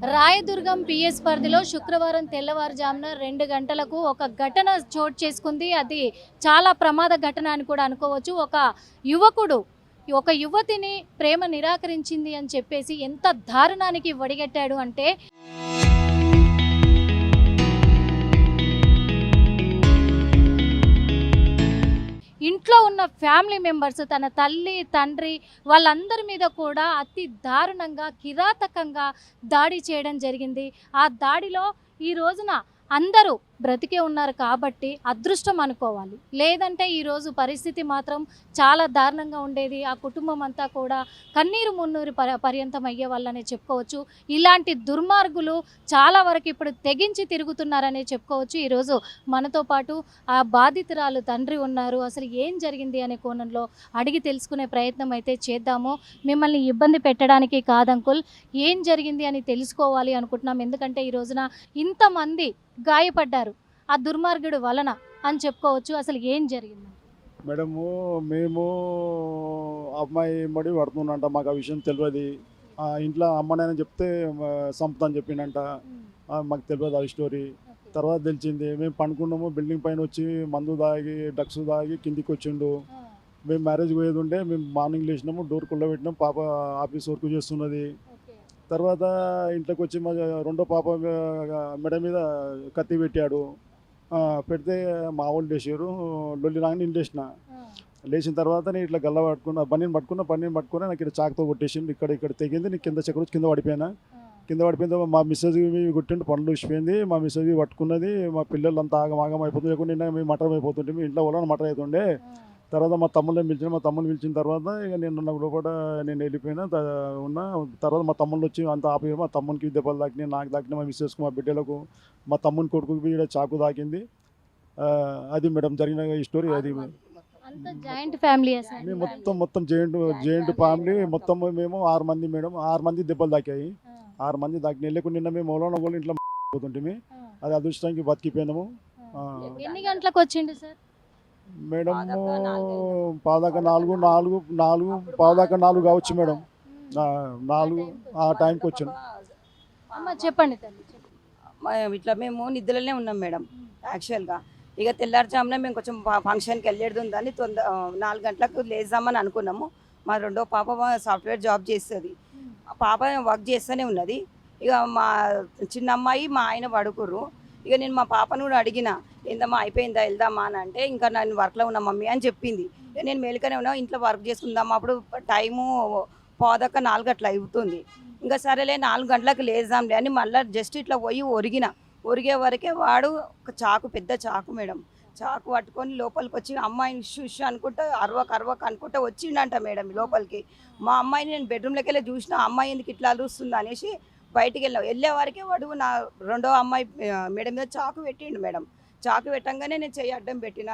Rayadurgam PS పరిధిలో శుక్రవారం తెల్లవారుజామున 2 గంటలకు ఒక ఘటన చోటు చేసుకుంది. అది చాలా ప్రమాద ఘటన అని కూడా అనుకోవచ్చు. యువకుడు ఒక యువతిని ప్రేమ నిరాకరించింది అని చెప్పేసి ఎంత దారుణానికి ఒడిగట్టాడు అంటే ఇంట్లో ఉన్న ఫ్యామిలీ మెంబర్స్ తన తల్లి, తండ్రి వాళ్ళందరి మీద కూడా అతి దారుణంగా, కిరాతకంగా దాడి చేయడం జరిగింది. ఆ దాడిలో ఈ రోజున అందరూ బ్రతికే ఉన్నారు కాబట్టి అదృష్టం అనుకోవాలి. లేదంటే ఈరోజు పరిస్థితి మాత్రం చాలా దారుణంగా ఉండేది. ఆ కుటుంబం అంతా కూడా కన్నీరు మున్నీరు పర్యంతం అయ్యే వాళ్ళనే చెప్పుకోవచ్చు. ఇలాంటి దుర్మార్గులు చాలా వరకు ఇప్పుడు తెగించి తిరుగుతున్నారనే చెప్పుకోవచ్చు. ఈరోజు మనతో పాటు ఆ బాధితురాలు తండ్రి ఉన్నారు. అసలు ఏం జరిగింది అనే కోణంలో అడిగి తెలుసుకునే ప్రయత్నం అయితే చేద్దాము. మిమ్మల్ని ఇబ్బంది పెట్టడానికి కాదంకుల్, ఏం జరిగింది అని తెలుసుకోవాలి అనుకుంటున్నాం. ఎందుకంటే ఈ రోజున ఇంతమంది గాయపడ్డారు ఆ దుర్మార్గుడు వలన అని చెప్పుకోవచ్చు. అసలు ఏం జరిగింది మేడము? మేము అమ్మాయి మడి పడుతుందంట, మాకు ఆ విషయం తెలియదు. ఇంట్లో అమ్మనైనా చెప్తే సంపుతా అని చెప్పిండంట. మాకు తెలియదు ఆ స్టోరీ. తర్వాత తెలిసింది. మేము పండుకున్నాము, బిల్డింగ్ పైన వచ్చి మందు తాగి డ్రగ్స్ తాగి కిందికి వచ్చిండు. మేము మ్యారేజ్ పోయేది ఉండే, మేము మార్నింగ్ లేచినాము, డోర్ కుళ్ళబెట్టినాం. పాప ఆఫీస్ వర్క్ చేస్తున్నది. తర్వాత ఇంట్లోకి వచ్చి మా రెండో పాప మెడ మీద కత్తి పెట్టాడు. పెడితే మా వాళ్ళు లేచారు. లొల్లి రాగానే నేను లేచిన తర్వాత నేను ఇట్లా గల్ల పట్టుకున్నా, బన్నీని పట్టుకుని నాకు ఇక్కడ చాకుతో కొట్టేసిండు. ఇక్కడ తెగింది. నేను కింద చెక్కరు కింద పడిపోయినా. కింద పడిపోయింది. మా మిస్సెస్ కొట్టిండు, పండ్లు ఇచ్చిపోయింది. మా మిస్సెస్ పట్టుకున్నది. మా పిల్లలు అంతా ఆగమాగం అయిపోతుంది. లేకుండా నిన్న మేము మటర్ అయిపోతుంటే మీ ఇంట్లో వాళ్ళని మటర్ అవుతుండే. తర్వాత మా తమ్ముళ్ళని పిలిచిన తర్వాత ఇక నేను లోపల నేను వెళ్ళిపోయినా ఉన్నా. తర్వాత మా తమ్ముళ్ళు వచ్చి అంత ఆపి మా తమ్మునికి దెబ్బలు తాకినాయి, నాకు తాకినాయి, మా మిస్సెస్కు, మా బిడ్డలకు, మా తమ్ముని కొడుకుకి ఇక్కడ చాకు తాకింది. అది మేడం జరిగిన స్టోరీ. అది మేము మొత్తం జెయింట్ ఫ్యామిలీ మొత్తం. మేము 6 మంది మేడం. 6 మంది దెబ్బలు తాకాయి. 6 మంది తాకినాయి. లేకుండా నిన్న మేము మౌలానా వాళ్ళు ఇంట్లో పోతుంటే అది అదృష్టానికి బతికిపోయినాము. ఎన్ని గంటలకు వచ్చిండు సార్ మేడం? పాదాక 4 కావచ్చు మేడం. 4 ఆ టైంకి వచ్చాను. చెప్పండి. ఇట్లా మేము నిద్రలోనే ఉన్నాం మేడం. యాక్చువల్గా ఇక తెల్లారుజామున మేము కొంచెం ఫంక్షన్కి వెళ్ళేది ఉందని 4 గంటలకు లేద్దామని అనుకున్నాము. మా రెండో పాప సాఫ్ట్వేర్ జాబ్ చేస్తుంది. పాప వర్క్ చేస్తూనే ఉన్నది. ఇక మా చిన్న అమ్మాయి మా ఆయన పడుకుర్రు. ఇక నేను మా పాపను కూడా అడిగిన, ఏందమ్మా అయిపోయిందా, వెళ్దామా అని అంటే, ఇంకా నేను వర్క్లో ఉన్నా మమ్మీ అని చెప్పింది. ఇక నేను మేలుకనే ఉన్నా, ఇంట్లో వర్క్ చేసుకుందాం. అప్పుడు టైము 3:15 అట్లా అవుతుంది. ఇంకా సరేలే 4 గంటలకు లేద్దాంలే అని మళ్ళీ జస్ట్ ఇట్లా పోయి ఒరిగే వరకే వాడు ఒక పెద్ద చాకు మేడం, చాకు పట్టుకొని లోపలికి వచ్చి అమ్మాయిని ఇష్యూ అనుకుంటా అరవక అనుకుంటా వచ్చిండంట మేడం లోపలికి. మా అమ్మాయిని నేను బెడ్రూమ్లోకి వెళ్ళి చూసిన, అమ్మాయి ఎందుకు ఇట్లా అలుస్తుంది అనేసి బయటికి వెళ్ళే వరకే వాడు నా రెండో అమ్మాయి మేడం మీద చాకు పెట్టిండు మేడం. చాకు పెట్టంగానే నేను చెయ్యి అడ్డం పెట్టిన,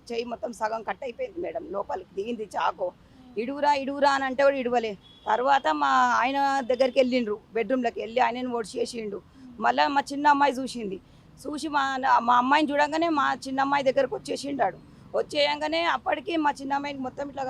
చెయ్యి మొత్తం సగం కట్ అయిపోయింది మేడం. లోపలికి దిగింది చాకు. ఇడువురా అని అంటే కూడా ఇడవలే. తర్వాత మా ఆయన దగ్గరికి వెళ్ళిండ్రు, బెడ్రూమ్లోకి వెళ్ళి ఆయనను ఓడిచేసిండు. మళ్ళీ మా చిన్న అమ్మాయి చూసి మా అమ్మాయిని చూడంగానే మా చిన్న అమ్మాయి దగ్గరకు వచ్చేసిండాడు. వచ్చేయంగానే అప్పటికి మా చిన్న అమ్మాయికి మొత్తం ఇట్లా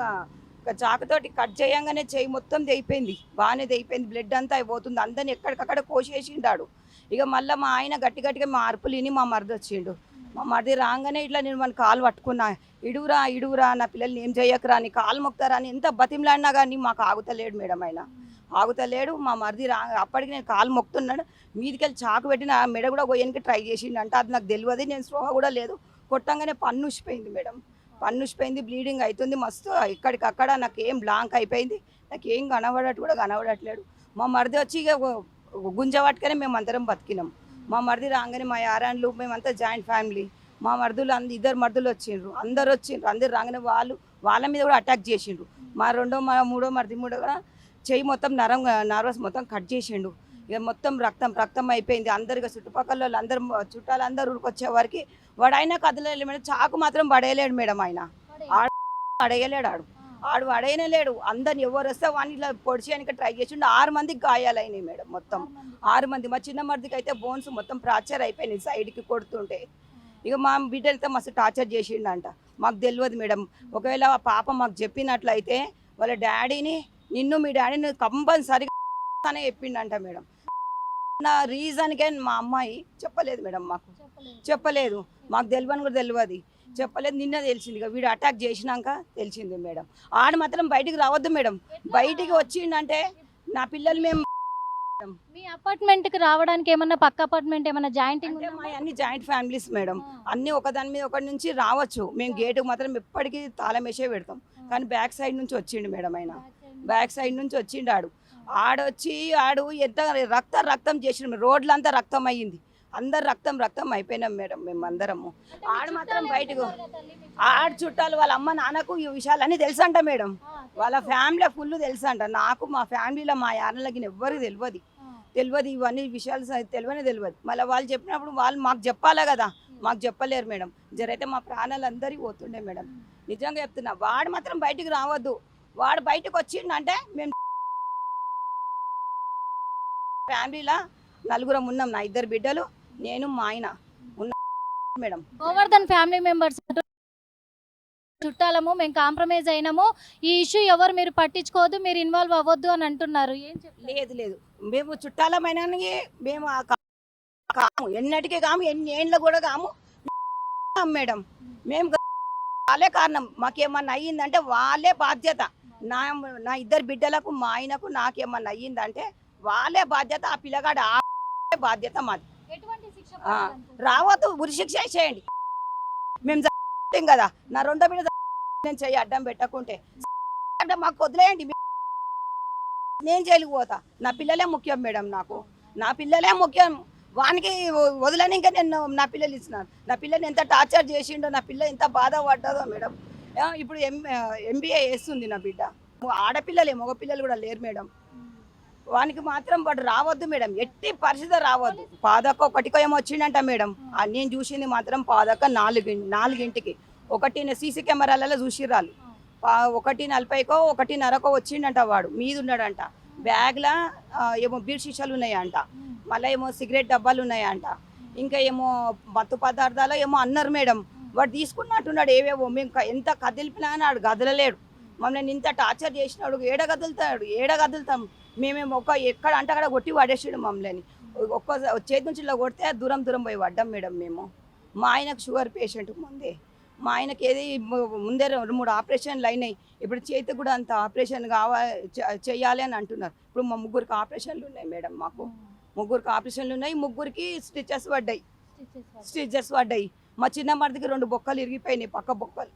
చాకుతోటి కట్ చేయంగానే చెయ్యి మొత్తం తెగిపోయింది. బాగానే తెగిపోయింది. బ్లడ్ అంతా అయిపోతుంది. అందరిని ఎక్కడికక్కడ కోసేసిండాడు. ఇక మళ్ళీ మా ఆయన గట్టిగా మా అరుపులు విని మా మరిది వచ్చిండు. మా మరిది రాగానే ఇట్లా నేను మన కాలు పట్టుకున్నా, ఇడువురా నా పిల్లల్ని ఏం చేయకరా అని, కాలు మొక్తారా అని ఎంత బతిమలాడినా కానీ మాకు ఆగుతలేడు మేడం. ఆయన ఆగుతలేడు. మా మరిది అప్పటికి నేను కాలు మొక్కుతున్నాడు. మీదికెళ్ళి చాకు పెట్టిన మెడ కూడా పోయానికి ట్రై చేసిండు అంటే అది నాకు తెలియదు. నేను స్పృహ కూడా లేదు. కొట్టంగానే పన్ను ఉసిపోయింది మేడం. పన్ను ఉసిపోయింది, బ్లీడింగ్ అవుతుంది మస్తు. ఇక్కడికక్కడ నాకు ఏం బ్లాంక్ అయిపోయింది. నాకు ఏం కనబడట్లేడు. మా మరిది వచ్చి ఇక గుంజ పట్టుకనే మేము అందరం బతికినాం. మా మరిది రాగానే మా యారాన్లు మేమంతా జాయింట్ ఫ్యామిలీ. మా మరుదులు 2 మరుదులు వచ్చిండ్రు. అందరు రాగానే వాళ్ళ మీద కూడా అటాక్ చేసిండ్రు. మా మూడో మరిది కూడా చెయ్యి మొత్తం నర్వస్ మొత్తం కట్ చేసిండు. ఇక మొత్తం రక్తం అయిపోయింది. అందరిగా చుట్టుపక్కల వాళ్ళు చుట్టాలందరూ ఊరికొచ్చే వరకు వాడు అయినా కదలలేదు మేడం. చాకు మాత్రం పడేయలేడు మేడం. ఆయన ఆడు పడేయలేడు. అందరిని ఎవరు వస్తే వాడిని ఇట్లా పొడిచేయడానికి ట్రై చేసిండు. 6 మందికి గాయాలైనాయి మేడం. మొత్తం 6 మంది. మా చిన్న మరిదికి అయితే బోన్స్ మొత్తం ఫ్రాక్చర్ అయిపోయినాయి సైడ్కి కొడుతుంటే. ఇక మా బిడ్డలతో మస్తు టార్చర్ చేసిండంట. మాకు తెలియదు మేడం. ఒకవేళ ఆ పాప మాకు చెప్పినట్లయితే వాళ్ళ డాడీని, నిన్ను మీ డాడీని కంపల్సరిగా చెప్పిండంట మేడం. నా రీజన్కే మా అమ్మాయి చెప్పలేదు మేడం, మాకు చెప్పలేదు, మాకు తెలియని కూడా తెలియదు, చెప్పలేదు. నిన్న తెలిసింది ఇక వీడు అటాక్ చేసినాక తెలిసింది మేడం. ఆడు మాత్రం బయటికి రావద్దు మేడం, బయటికి వచ్చిండంటే నా పిల్లలు మేము మీ అపార్ట్మెంట్ కి రావడానికి ఏమన్నా పక్క అపార్ట్మెంట్ ఏమన్నా జాయింటింగ్ అంటే మా అన్ని జాయింట్ ఫ్యామిలీస్ మేడం, అన్ని ఒకదాని మీద ఒకటి నుంచి రావచ్చు. మేము గేటుకు మాత్రం ఎప్పటికీ తాళం వేసే పెడతాం. కానీ బ్యాక్ సైడ్ నుంచి వచ్చిండు మేడం, ఆయన బ్యాక్ సైడ్ నుంచి వచ్చిండు. ఆడొచ్చి ఎంత రక్తం చేసిండు, రోడ్లంతా రక్తం అయ్యింది, అందరు రక్తం అయిపోయినాం మేడం మేము అందరము. ఆడు మాత్రం బయటకు ఆడు చుట్టాలు వాళ్ళ అమ్మ నాన్నకు ఈ విషయాలన్నీ తెలుసంట మేడం, వాళ్ళ ఫ్యామిలీ ఫుల్ తెలుసంట. నాకు మా ఫ్యామిలీలో మా యానలకి ఎవ్వరికి తెలియదు ఇవన్నీ విషయాలు తెలియదు. మళ్ళీ వాళ్ళు చెప్పినప్పుడు వాళ్ళు మాకు చెప్పాలి కదా, మాకు చెప్పలేరు మేడం. జరైతే మా ప్రాణాలు అందరికీ పోతుండే మేడం, నిజంగా చెప్తున్నా. వాడు మాత్రం బయటికి రావద్దు, వాడు బయటకు వచ్చిండంటే మేము ఫ్యామిలీలో నలుగురం ఉన్నాం, నా 2 బిడ్డలు, నేను మా ఆయన ఉన్నా మేడం. గోవర్ధన్ ఫ్యామిలీ మెంబర్స్ చుట్టాలము, మేము కాంప్రమైజ్ అయినాము, ఈ ఇష్యూ ఎవరు మీరు పట్టించుకోవద్దు, మీరు ఇన్వాల్వ్ అవ్వద్దు అని అంటున్నారు. ఏం చెప్తారు? లేదు మేము చుట్టాలమైన మేము కాము, ఎన్నటికీ కాము, ఎన్ని ఏండ్లు కూడా కాము మేడం. మేము వాళ్ళే కారణం, మాకేమన్నా అయ్యిందంటే వాళ్ళే బాధ్యత. నా 2 బిడ్డలకు, మా ఆయనకు నాకేమన్నా అయ్యిందంటే వాళ్ళే బాధ్యత, ఆ పిల్లగాడు బాధ్యత మాది. ఎటువంటి శిక్ష రావద్దు, ఉరి శిక్ష చేయండి. మేము కదా నా 2 బిడ్డ నేను చెయ్యి అడ్డం పెట్టకుంటే అంటే మాకు వదిలేయండి, నేను జైలుకు పోతా. నా పిల్లలే ముఖ్యం మేడం, నాకు నా పిల్లలే ముఖ్యం. వానికి వదిలేని ఇంకా నేను నా పిల్లలు ఇచ్చినాను. నా పిల్లలు ఎంత టార్చర్ చేసిండో, నా పిల్ల ఎంత బాధపడ్డదో మేడం. ఇప్పుడు MBA చేస్తుంది నా బిడ్డ. ఆడపిల్లలే, మగపిల్లలు కూడా లేరు మేడం. వానికి మాత్రం వాడు రావద్దు మేడం, ఎట్టి పరిస్థితి రావద్దు. పాదక్క 1కో ఏమో వచ్చిండంట మేడం, నేను చూసింది మాత్రం పాదక్క 4ంటికి. ఒకటి సీసీ కెమెరాలలో చూసిరాలు, 1:40కో 1:30కో వచ్చిండంట. వాడు మీద ఉన్నాడంట, బ్యాగ్లో ఏమో బీర్ షీషాలు ఉన్నాయంట, మళ్ళీ ఏమో సిగరెట్ డబ్బాలు ఉన్నాయంట, ఇంకా ఏమో మత్తు పదార్థాలు ఏమో అన్నారు మేడం. వాడు తీసుకున్నట్టున్నాడు ఏవేవో. మేము ఎంత కదిలిపినా ఆడు కదలలేడు. మమ్మల్ని ఇంత టార్చర్ చేసినాడు, ఏడగదులుతాం మేమేమో ఎక్కడ అంటే అక్కడ కొట్టి పడేసాడు మమ్మల్ని. ఒక్క చేతి నుంచి ఇలా కొడితే దూరం పోయి పడ్డాం మేడం మేము. మా ఆయనకు షుగర్ పేషెంట్ మా ఆయనకి ముందే 2-3 ఆపరేషన్లు అయినాయి. ఇప్పుడు చేతికి కూడా అంత ఆపరేషన్ చేయాలి అని అంటున్నారు. ఇప్పుడు మా 3 ఆపరేషన్లు ఉన్నాయి మేడం, మాకు 3 ఆపరేషన్లు ఉన్నాయి. 3కి స్టిచెస్ పడ్డాయి. మా చిన్న మరిదికి 2 బొక్కలు ఇరిగిపోయినాయి, పక్క బొక్కలు.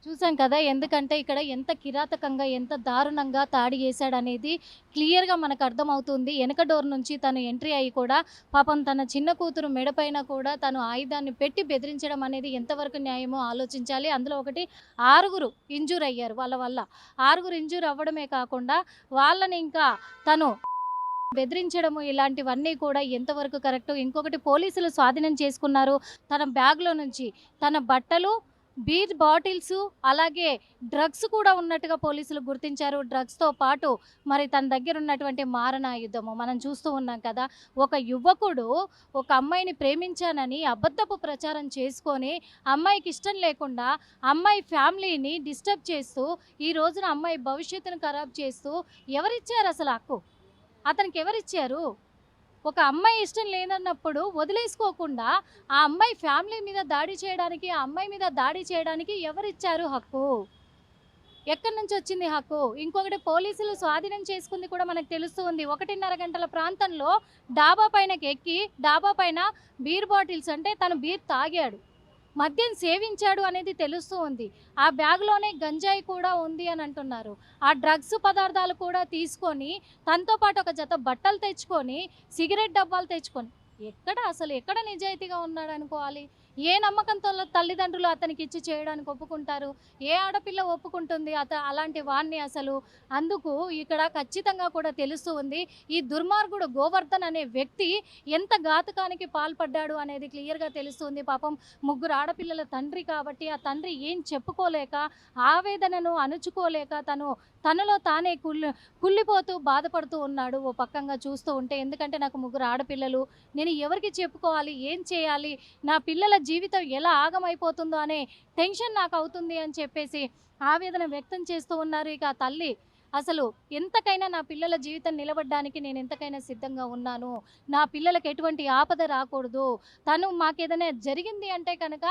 చూసాం కదా, ఎందుకంటే ఇక్కడ ఎంత కిరాతకంగా, ఎంత దారుణంగా దాడి చేశాడనేది క్లియర్గా మనకు అర్థమవుతుంది. వెనక డోర్ నుంచి తను ఎంట్రీ అయ్యి కూడా పాపం తన చిన్న కూతురు మెడపైన కూడా తను ఆయుధాన్ని పెట్టి బెదిరించడం అనేది ఎంతవరకు న్యాయమో ఆలోచించాలి. అందులో ఒకటి 6 ఇంజూర్ అయ్యారు వాళ్ళ వల్ల. 6 ఇంజూర్ అవ్వడమే కాకుండా వాళ్ళని ఇంకా తను బెదిరించడము, ఇలాంటివన్నీ కూడా ఎంతవరకు కరెక్ట్. ఇంకొకటి పోలీసులు స్వాధీనం చేసుకున్నారు తన బ్యాగ్లో నుంచి తన బట్టలు, బీర్ బాటిల్స్, అలాగే డ్రగ్స్ కూడా ఉన్నట్టుగా పోలీసులు గుర్తించారు. డ్రగ్స్తో పాటు మరి తన దగ్గర ఉన్నటువంటి మారణాయుధము మనం చూస్తూ ఉన్నాం కదా. ఒక యువకుడు ఒక అమ్మాయిని ప్రేమించానని అబద్ధపు ప్రచారం చేసుకొని అమ్మాయికి ఇష్టం లేకుండా అమ్మాయి ఫ్యామిలీని డిస్టర్బ్ చేస్తూ ఈ రోజున అమ్మాయి భవిష్యత్తును ఖరాబ్ చేస్తూ ఎవరిచ్చారు అసలు హక్కు? అతనికి ఎవరిచ్చారు? ఒక అమ్మాయి ఇష్టం లేదన్నప్పుడు వదిలేసుకోకుండా ఆ అమ్మాయి ఫ్యామిలీ మీద దాడి చేయడానికి, ఆ అమ్మాయి మీద దాడి చేయడానికి ఎవరిచ్చారు హక్కు? ఎక్కడి నుంచి వచ్చింది హక్కు? ఇంకొకటి పోలీసులు స్వాధీనం చేసుకుంది కూడా మనకు తెలుస్తూ ఉంది. 1:30 గంటల ప్రాంతంలో డాబా పైనకి ఎక్కి డాబా పైన బీర్ బాటిల్స్, అంటే తను బీర్ తాగాడు, మద్యం సేవించాడు అనేది తెలుస్తూ ఉంది. ఆ బ్యాగ్లోనే గంజాయి కూడా ఉంది అని అంటున్నారు. ఆ డ్రగ్స్ పదార్థాలు కూడా తీసుకొని తనతో పాటు ఒక జత బట్టలు తెచ్చుకొని, సిగరెట్ డబ్బాలు తెచ్చుకొని, ఎక్కడ నిజాయితీగా ఉన్నాడు అనుకోవాలి? ఏ నమ్మకంతో తల్లిదండ్రులు అతనికి ఇచ్చి చేయడానికి ఒప్పుకుంటారు? ఏ ఆడపిల్ల ఒప్పుకుంటుంది అలాంటి వాడిని అసలు? అందుకు ఇక్కడ ఖచ్చితంగా కూడా తెలుస్తూ ఉంది ఈ దుర్మార్గుడు గోవర్ధన్ అనే వ్యక్తి ఎంత ఘాతుకానికి పాల్పడ్డాడు అనేది క్లియర్గా తెలుస్తుంది. పాపం 3 ఆడపిల్లల తండ్రి కాబట్టి ఆ తండ్రి ఏం చెప్పుకోలేక, ఆవేదనను అణుచుకోలేక తనలో తానే కుళ్ళిపోతూ బాధపడుతూ ఉన్నాడు ఓ పక్కంగా చూస్తూ ఉంటే. ఎందుకంటే నాకు 3 ఆడపిల్లలు, నేను ఎవరికి చెప్పుకోవాలి, ఏం చేయాలి, నా పిల్లల జీవితం ఎలా ఆగమైపోతుందో అనే టెన్షన్ నాకు అవుతుంది అని చెప్పేసి ఆవేదన వ్యక్తం చేస్తూ ఉన్నారు. ఇక అసలు ఎంతకైనా నా పిల్లల జీవితం నిలబడడానికి నేను ఎంతకైనా సిద్ధంగా ఉన్నాను, నా పిల్లలకు ఎటువంటి ఆపద రాకూడదు, తను మాకేదైనా జరిగింది అంటే కనుక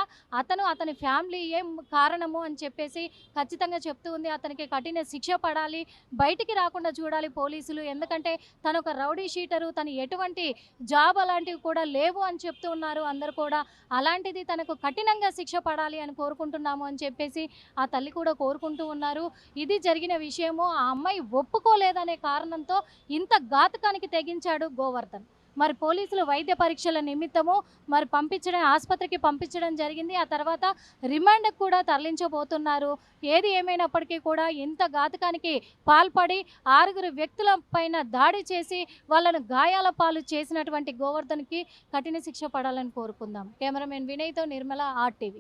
అతని ఫ్యామిలీ ఏం కారణము అని చెప్పేసి ఖచ్చితంగా చెప్తూ ఉంది. అతనికి కఠిన శిక్ష పడాలి, బయటికి రాకుండా చూడాలి పోలీసులు. ఎందుకంటే తను ఒక రౌడీ షీటరు, తను ఎటువంటి జాబ్ అలాంటివి కూడా లేవు అని చెప్తూ ఉన్నారు అందరు కూడా. అలాంటిది తనకు కఠినంగా శిక్ష పడాలి అని కోరుకుంటున్నాము అని చెప్పేసి ఆ తల్లి కూడా కోరుకుంటూ ఉన్నారు. ఇది జరిగిన విషయము ఆ అమ్మాయి ఒప్పుకోలేదనే కారణంతో ఇంత ఘాతుకానికి తెగించాడు గోవర్ధన్. మరి పోలీసులు వైద్య పరీక్షల నిమిత్తము మరి ఆసుపత్రికి పంపించడం జరిగింది. ఆ తర్వాత రిమాండ్కి కూడా తరలించబోతున్నారు. ఏది ఏమైనప్పటికీ కూడా ఇంత ఘాతుకానికి పాల్పడి 6 వ్యక్తుల పైన దాడి చేసి వాళ్ళను గాయాల పాలు చేసినటువంటి గోవర్ధన్కి కఠిన శిక్ష పడాలని కోరుకుందాం. కెమెరామెన్ వినయ్తో నిర్మల, RTV.